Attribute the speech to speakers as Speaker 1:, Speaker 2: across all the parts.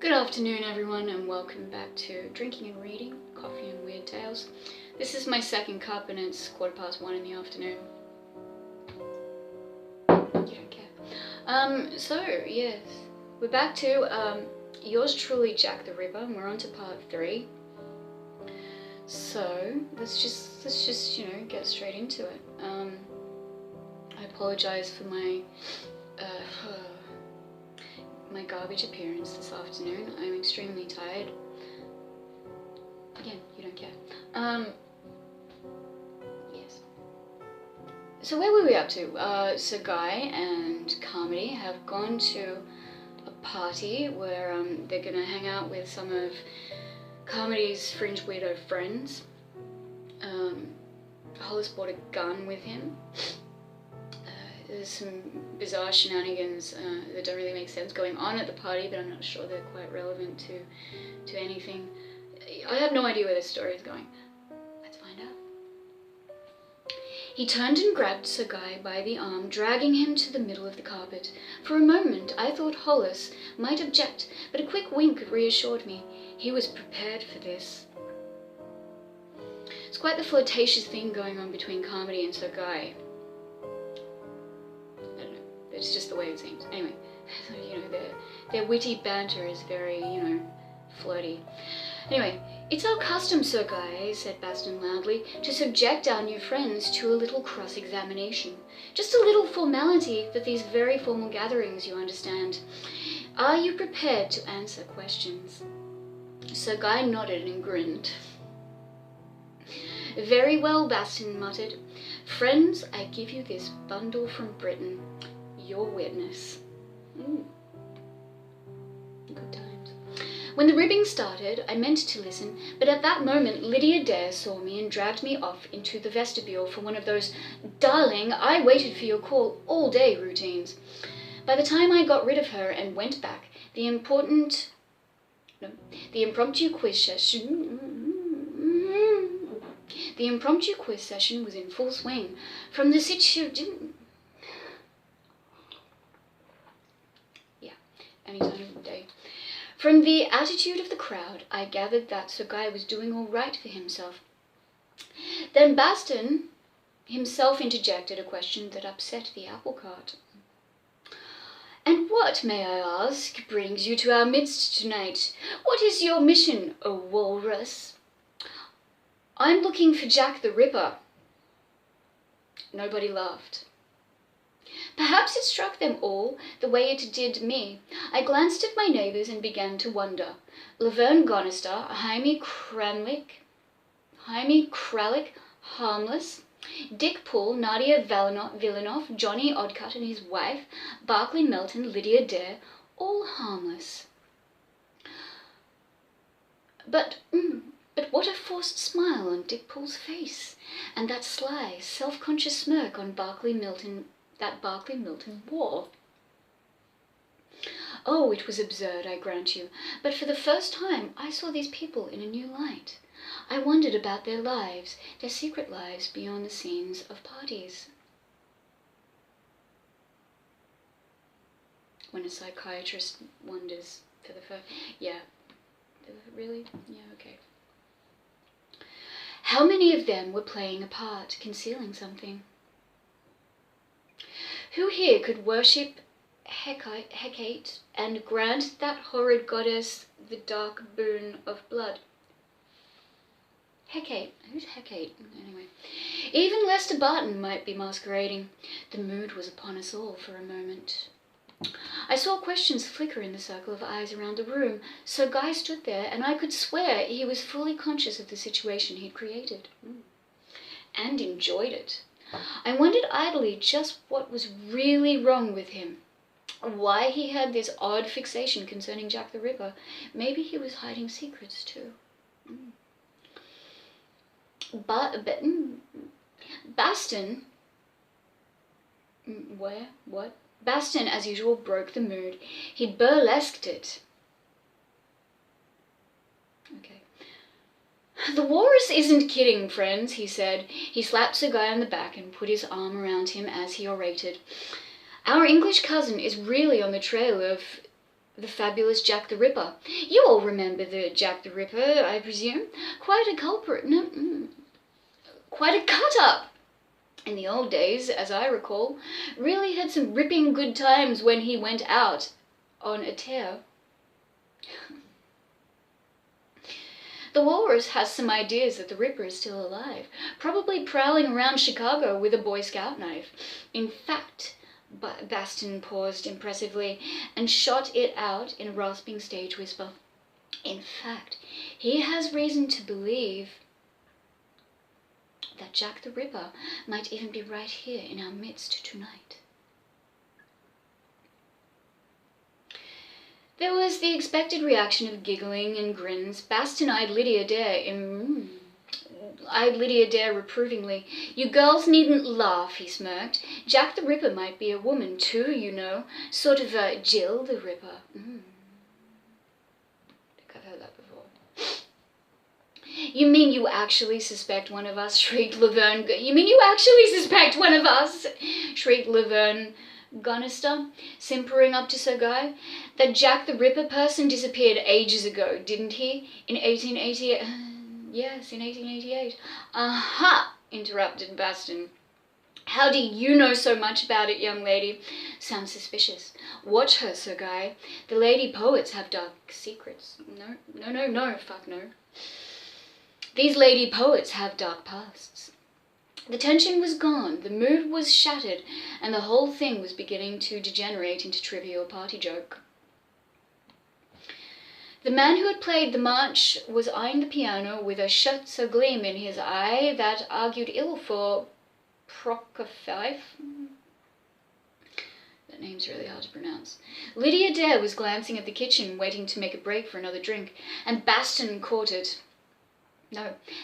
Speaker 1: Good afternoon everyone and welcome back to Drinking and Reading, Coffee and Weird Tales. This is my second cup and it's 1:15 in the afternoon. You don't care. So yes, we're back to yours truly Jack the Ripper and we're on to part 3. So let's just get straight into it. I apologize for my my garbage appearance this afternoon. I'm extremely tired. Again, you don't care. Yes. So where were we up to? So Guy and Carmody have gone to a party where they're gonna hang out with some of Carmody's fringe weirdo friends. Hollis brought a gun with him. There's some bizarre shenanigans that don't really make sense going on at the party, but I'm not sure they're quite relevant to anything. I have no idea where this story is going. Let's find out. He turned and grabbed Sir Guy by the arm, dragging him to the middle of the carpet. For a moment I thought Hollis might object, but a quick wink reassured me. He was prepared for this. It's quite the flirtatious thing going on between Carmody and Sir Guy. It's just the way it seems. Anyway, their witty banter is very, flirty. Anyway, it's our custom, Sir Guy, said Baston loudly, to subject our new friends to a little cross-examination. Just a little formality for these very formal gatherings, you understand. Are you prepared to answer questions? Sir Guy nodded and grinned. Very well, Baston muttered. Friends, I give you this bundle from Britain. Your witness. Good times. When the ribbing started, I meant to listen, but at that moment Lydia Dare saw me and dragged me off into the vestibule for one of those "darling, I waited for your call all day" routines. By the time I got rid of her and went back, the impromptu quiz session was in full swing. From the any time of the day. From the attitude of the crowd, I gathered that Sir Guy was doing all right for himself. Then Baston himself interjected a question that upset the apple cart. And what, may I ask, brings you to our midst tonight? What is your mission, O walrus? I'm looking for Jack the Ripper. Nobody laughed. Perhaps it struck them all the way it did me. I glanced at my neighbours and began to wonder. Laverne Gonister, Jaime Kralik, harmless. Dick Poole, Nadia Villanov, Johnny Odcut and his wife, Barclay Melton, Lydia Dare, all harmless. But what a forced smile on Dick Poole's face, and that sly, self-conscious smirk on Barclay Melton wore. Oh, it was absurd, I grant you, but for the first time I saw these people in a new light. I wondered about their lives, their secret lives beyond the scenes of parties. When a psychiatrist wonders for the first... Yeah. Really? Yeah, okay. How many of them were playing a part, concealing something? Who here could worship Hecate and grant that horrid goddess the dark boon of blood? Hecate? Who's Hecate? Anyway. Even Lester Barton might be masquerading. The mood was upon us all for a moment. I saw questions flicker in the circle of eyes around the room. Sir Guy stood there, and I could swear he was fully conscious of the situation he'd created. And enjoyed it. I wondered idly just what was really wrong with him. Why he had this odd fixation concerning Jack the Ripper. Maybe he was hiding secrets too. Baston... Where? What? Baston, as usual, broke the mood. He burlesqued it. Okay. The walrus isn't kidding, friends, he said. He slapped Sir Guy on the back and put his arm around him as he orated. Our English cousin is really on the trail of The fabulous Jack the Ripper. You all remember the Jack the Ripper, I presume? Quite a culprit, quite a cut-up. In the old days, as I recall, really had some ripping good times when he went out on a tear. The walrus has some ideas that the Ripper is still alive, probably prowling around Chicago with a Boy Scout knife. In fact, Baston paused impressively and shot it out in a rasping stage whisper. In fact, he has reason to believe that Jack the Ripper might even be right here in our midst tonight. There was the expected reaction of giggling and grins. Baston eyed Lydia Dare reprovingly. You girls needn't laugh, he smirked. Jack the Ripper might be a woman too, you know. Sort of a Jill the Ripper. I think I've heard that before. You mean you actually suspect one of us? Shrieked Laverne. You mean you actually suspect one of us? Shrieked Laverne Gunnister, simpering up to Sir Guy. That Jack the Ripper person disappeared ages ago, didn't he? In 1888. Yes, in 1888. Aha! Interrupted Baston. How do you know so much about it, young lady? Sounds suspicious. Watch her, Sir Guy. The lady poets have dark secrets. No, fuck no. These lady poets have dark pasts. The tension was gone, the mood was shattered, and the whole thing was beginning to degenerate into trivial party joke. The man who had played the march was eyeing the piano with a Scherzo gleam in his eye that argued ill for Prokofiev. That name's really hard to pronounce. Lydia Dare was glancing at the kitchen, waiting to make a break for another drink, and Baston caught it.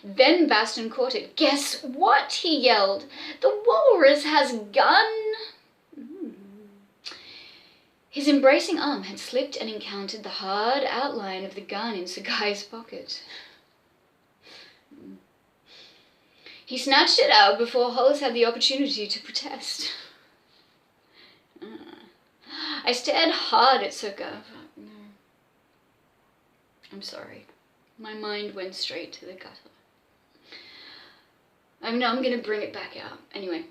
Speaker 1: Then Baston caught it. Guess what? He yelled. The walrus has gun. His embracing arm had slipped and encountered the hard outline of the gun in Sir Guy's pocket. He snatched it out before Hollis had the opportunity to protest. I stared hard at Sir Guy. No. I'm sorry. My mind went straight to the gutter. I'm going to bring it back out. Anyway,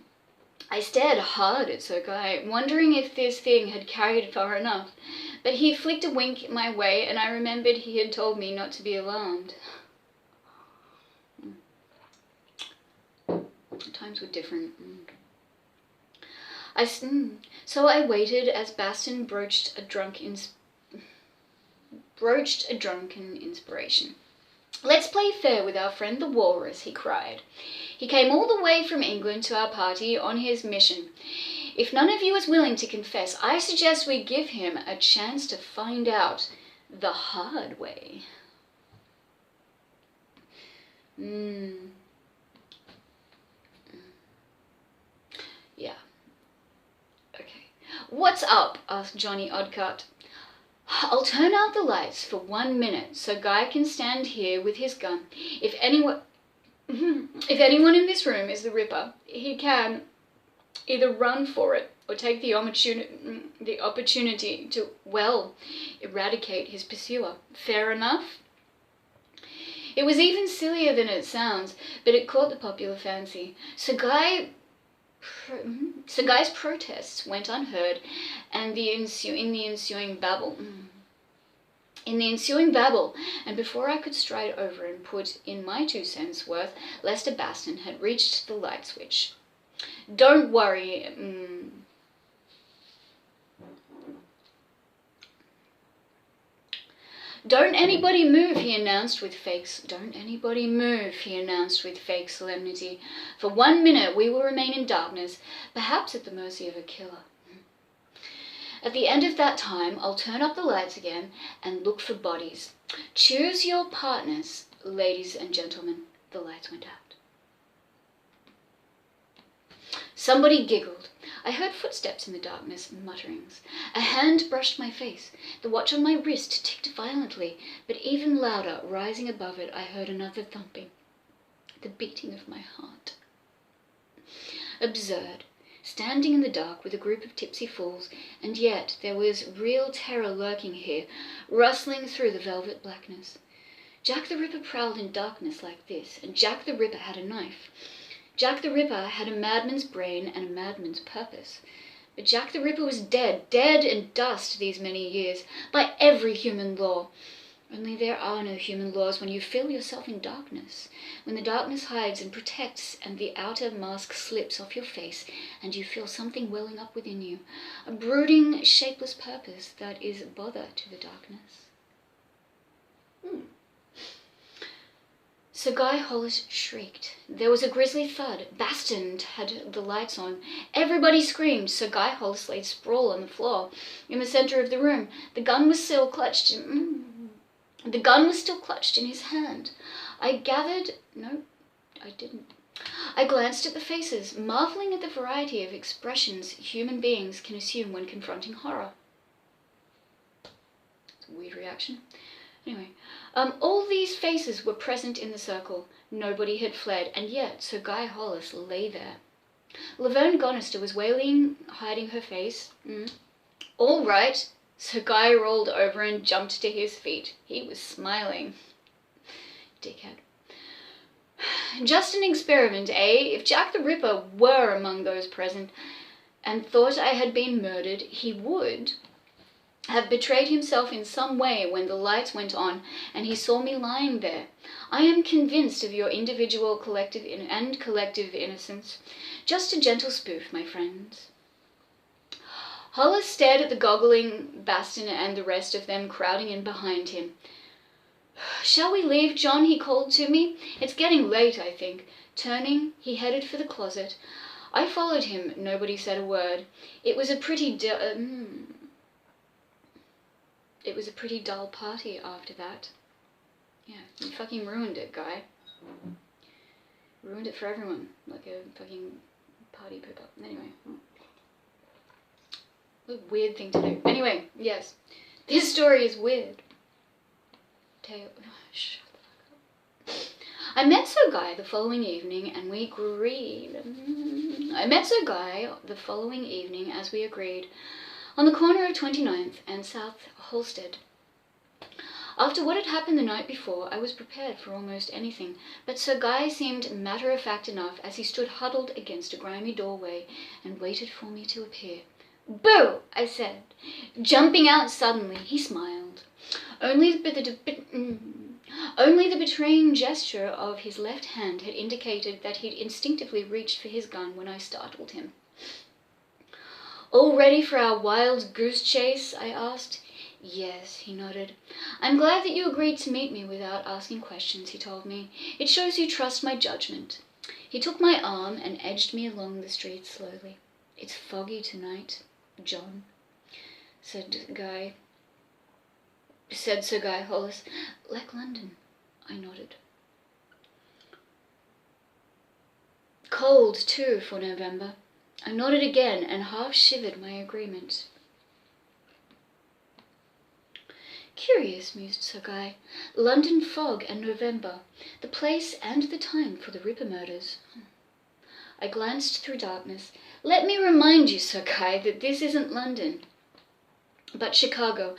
Speaker 1: I stared hard at Sir Guy, wondering if this thing had carried far enough, but he flicked a wink my way, and I remembered he had told me not to be alarmed. Times were different. So I waited as Baston broached a drunken inspiration. Let's play fair with our friend the walrus, he cried. He came all the way from England to our party on his mission. If none of you is willing to confess, I suggest we give him a chance to find out the hard way. Yeah. Okay. What's up? Asked Johnny Oddcut. I'll turn out the lights for 1 minute so Guy can stand here with his gun. If anyone in this room is the Ripper, he can either run for it or take the opportunity to, well, eradicate his pursuer. Fair enough? It was even sillier than it sounds, but it caught the popular fancy. So Guy's protests went unheard, and in the ensuing babble, and before I could stride over and put in my 2 cents worth, Lester Baston had reached the light switch. Don't worry, Don't anybody move, he announced with fake solemnity. For 1 minute we will remain in darkness, perhaps at the mercy of a killer. At the end of that time, I'll turn up the lights again and look for bodies. Choose your partners, ladies and gentlemen. The lights went out. Somebody giggled. I heard footsteps in the darkness, mutterings. A hand brushed my face. The watch on my wrist ticked violently, but even louder, rising above it, I heard another thumping. The beating of my heart. Absurd. standing in the dark with a group of tipsy fools, and yet there was real terror lurking here, rustling through the velvet blackness. Jack the Ripper prowled in darkness like this, and Jack the Ripper had a knife. Jack the Ripper had a madman's brain and a madman's purpose. But Jack the Ripper was dead and dust these many years, by every human law. Only there are no human laws when you feel yourself in darkness, when the darkness hides and protects and the outer mask slips off your face and you feel something welling up within you, a brooding, shapeless purpose that is bother to the darkness. Sir Guy Hollis shrieked. There was a grisly thud. Baston had the lights on. Everybody screamed. Sir Guy Hollis lay sprawled on the floor in the centre of the room. The gun was still clutched in his hand. I glanced at the faces, marvelling at the variety of expressions human beings can assume when confronting horror. It's a weird reaction. Anyway, all these faces were present in the circle. Nobody had fled, and yet Sir Guy Hollis lay there. Laverne Gonister was wailing, hiding her face. All right. Sir Guy rolled over and jumped to his feet. He was smiling. Dickhead. Just an experiment, eh? If Jack the Ripper were among those present and thought I had been murdered, he would have betrayed himself in some way when the lights went on and he saw me lying there. I am convinced of your individual, collective innocence. Just a gentle spoof, my friends. Hollis stared at the goggling Baston and the rest of them crowding in behind him. Shall we leave, John? He called to me. It's getting late, I think. Turning, he headed for the closet. I followed him. Nobody said a word. It was a pretty dull party after that. Yeah, you fucking ruined it, Guy. Ruined it for everyone, like a fucking party pooper. Anyway. What a weird thing to do. Anyway, yes. This story is weird. Shut the fuck up. I met Sir Guy the following evening and we agreed. As we agreed, on the corner of 29th and South Halstead. After what had happened the night before, I was prepared for almost anything, but Sir Guy seemed matter-of-fact enough as he stood huddled against a grimy doorway and waited for me to appear. "Boo!" I said, jumping out suddenly. He smiled. Only the betraying gesture of his left hand had indicated that he'd instinctively reached for his gun when I startled him. "All ready for our wild goose chase?" I asked. "Yes," he nodded. "I'm glad that you agreed to meet me without asking questions," he told me. "It shows you trust my judgment." He took my arm and edged me along the street slowly. "It's foggy tonight, John," said Sir Guy Hollis. "Like London," I nodded. "Cold, too, for November." I nodded again and half shivered my agreement. "Curious," mused Sir Guy. "London fog and November, the place and the time for the Ripper murders." I glanced through darkness. "Let me remind you, Sir Guy, that this isn't London, but Chicago,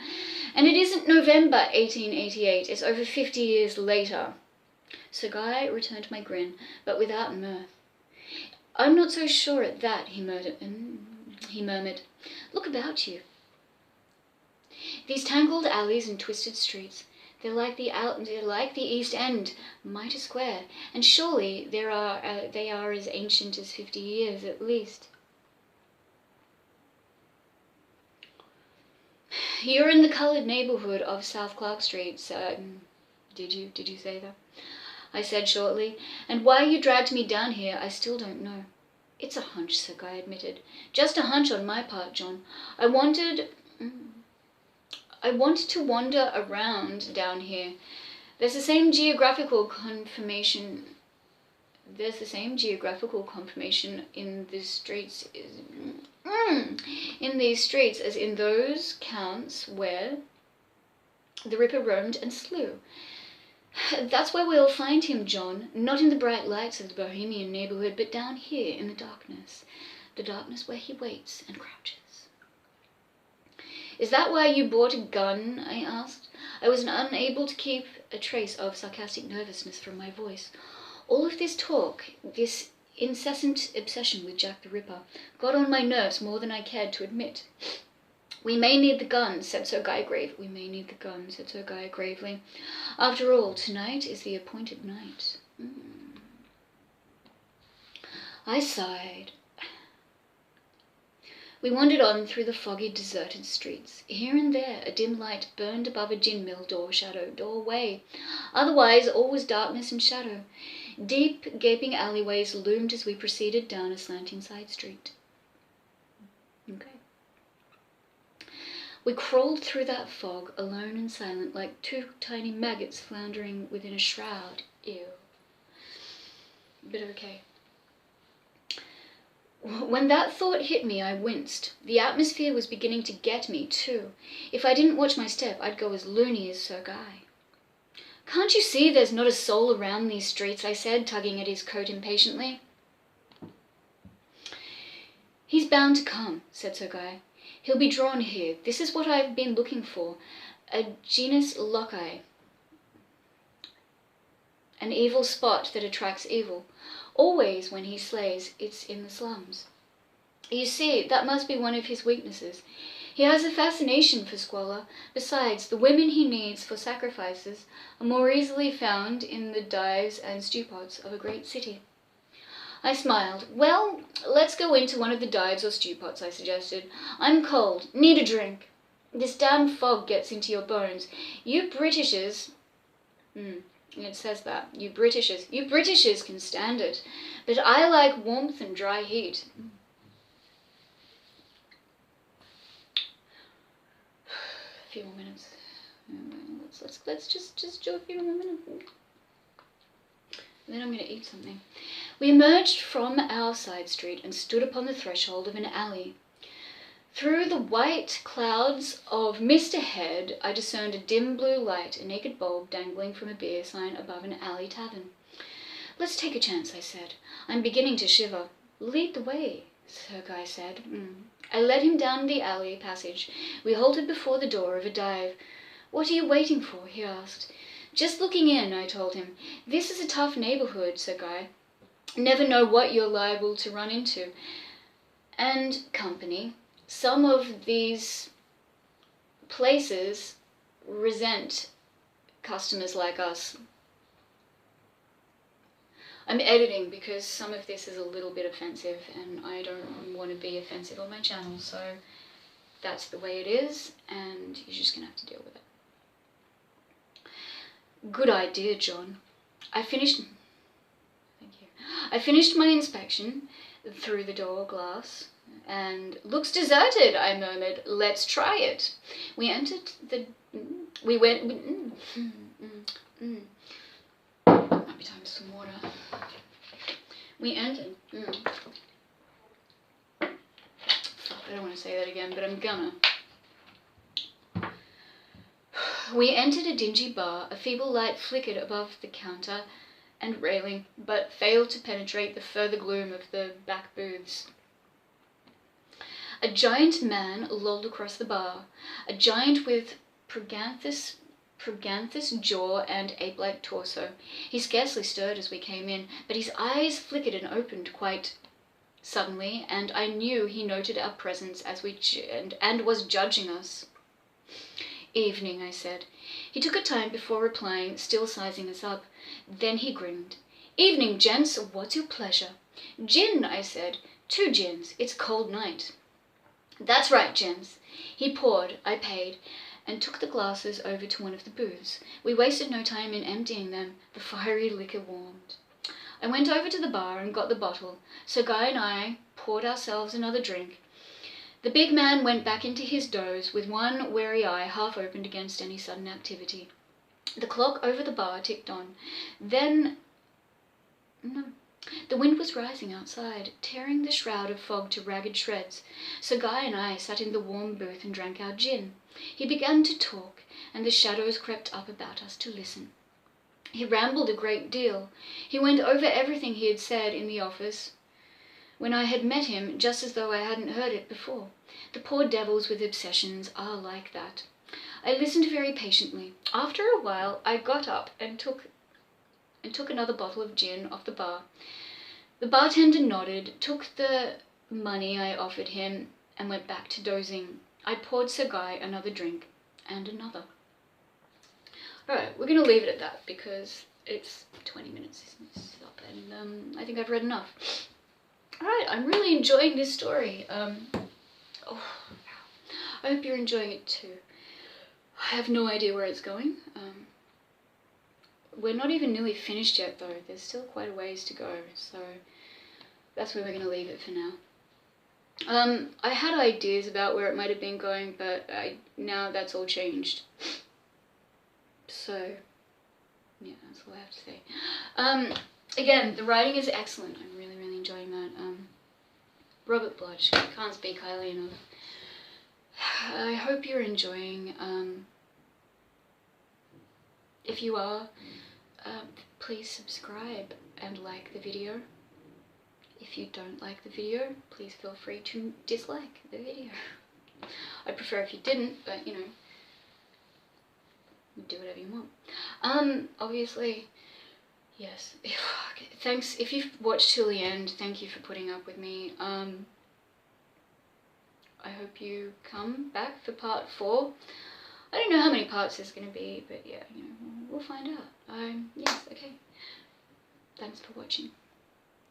Speaker 1: and it isn't November 1888, it's over 50 years later." Sir Guy returned my grin, but without mirth. "I'm not so sure at that," he murmured. "Look about you. These tangled alleys and twisted streets, they're like the East End, Mitre Square, and surely they are as ancient as 50 years at least." "You're in the coloured neighbourhood of South Clark Street, sir. Did you say that?" I said shortly, "and why you dragged me down here I still don't know." "It's a hunch," Sir Guy admitted. "Just a hunch on my part, John. I want to wander around down here. There's the same geographical confirmation in these streets as in those counts where the Ripper roamed and slew. That's where we'll find him, John, not in the bright lights of the bohemian neighbourhood, but down here in the darkness. the darkness where he waits and crouches. Is that why you bought a gun? I asked. I was unable to keep a trace of sarcastic nervousness from my voice. All of this talk, this incessant obsession with Jack the Ripper, got on my nerves more than I cared to admit. We may need the gun, said Sir Guy gravely. We may need the gun, said Sir Guy gravely. After all, tonight is the appointed night. I sighed. We wandered on through the foggy, deserted streets. Here and there a dim light burned above a gin mill doorway. Otherwise all was darkness and shadow. Deep, gaping alleyways loomed as we proceeded down a slanting side street. Okay. We crawled through that fog, alone and silent, like two tiny maggots floundering within a shroud. Ew. But okay. When that thought hit me, I winced. The atmosphere was beginning to get me, too. If I didn't watch my step, I'd go as loony as Sir Guy. Can't you see there's not a soul around these streets? I said, tugging at his coat impatiently. He's bound to come, said Sir Guy. He'll be drawn here. This is what I've been looking for. A genus loci. An evil spot that attracts evil. Always when he slays, it's in the slums. You see, that must be one of his weaknesses. He has a fascination for squalor. Besides, the women he needs for sacrifices are more easily found in the dives and stewpots of a great city. I smiled. Well, let's go into one of the dives or stewpots, I suggested. I'm cold. Need a drink. This damn fog gets into your bones. You Britishers... It says that. You Britishers can stand it. But I like warmth and dry heat. A few more minutes. Let's just do a few more minutes. And then I'm going to eat something. We emerged from our side street and stood upon the threshold of an alley. Through the white clouds of mist ahead, I discerned a dim blue light, a naked bulb dangling from a beer sign above an alley tavern. Let's take a chance, I said. I'm beginning to shiver. Lead the way, Sir Guy said. I led him down the alley passage. We halted before the door of a dive. What are you waiting for? He asked. Just looking in, I told him. This is a tough neighbourhood, Sir Guy. Never know what you're liable to run into. And company. Some of these places resent customers like us. I'm editing because some of this is a little bit offensive and I don't want to be offensive on my channel, so that's the way it is and you're just going to have to deal with it. Good idea, John. I finished my inspection through the door glass. And looks deserted, I murmured. Let's try it. We entered the... We went... Might be time for some water. We entered... Fuck, I don't want to say that again, but I'm gonna. We entered a dingy bar. A feeble light flickered above the counter and railing, but failed to penetrate the further gloom of the back booths. A giant man lolled across the bar, a giant with proganthous jaw and ape-like torso. He scarcely stirred as we came in, but his eyes flickered and opened quite suddenly, and I knew he noted our presence as and was judging us. Evening, I said. He took a time before replying, still sizing us up. Then he grinned. Evening, gents. What's your pleasure? Gin, I said. 2 gins. It's a cold night. That's right, gents. He poured, I paid, and took the glasses over to one of the booths. We wasted no time in emptying them. The fiery liquor warmed. I went over to the bar and got the bottle. Sir Guy and I poured ourselves another drink. The big man went back into his doze, with one wary eye half opened against any sudden activity. The clock over the bar ticked on. Then... No. The wind was rising outside, tearing the shroud of fog to ragged shreds. Sir Guy and I sat in the warm booth and drank our gin. He began to talk, and the shadows crept up about us to listen. He rambled a great deal. He went over everything he had said in the office. when I had met him, just as though I hadn't heard it before. The poor devils with obsessions are like that. I listened very patiently. After a while, I got up and took another bottle of gin off the bar. The bartender nodded, took the money I offered him, and went back to dozing. I poured Sir Guy another drink, and another. Alright, we're going to leave it at that, because it's 20 minutes up, and I think I've read enough. Alright, I'm really enjoying this story. I hope you're enjoying it too. I have no idea where it's going. We're not even nearly finished yet though. There's still quite a ways to go, so that's where we're going to leave it for now. I had ideas about where it might have been going, but now that's all changed. So, yeah, that's all I have to say. Again, the writing is excellent. I'm really, really enjoying that. Robert Bloch, can't speak highly enough. I hope you're enjoying. If you are, please subscribe and like the video. If you don't like the video, please feel free to dislike the video. I'd prefer if you didn't, but you know, do whatever you want. Obviously, yes, thanks, if you've watched till the end, thank you for putting up with me. I hope you come back for part 4. I don't know how many parts there's going to be, but yeah, you know, we'll find out. Yes, okay. Thanks for watching.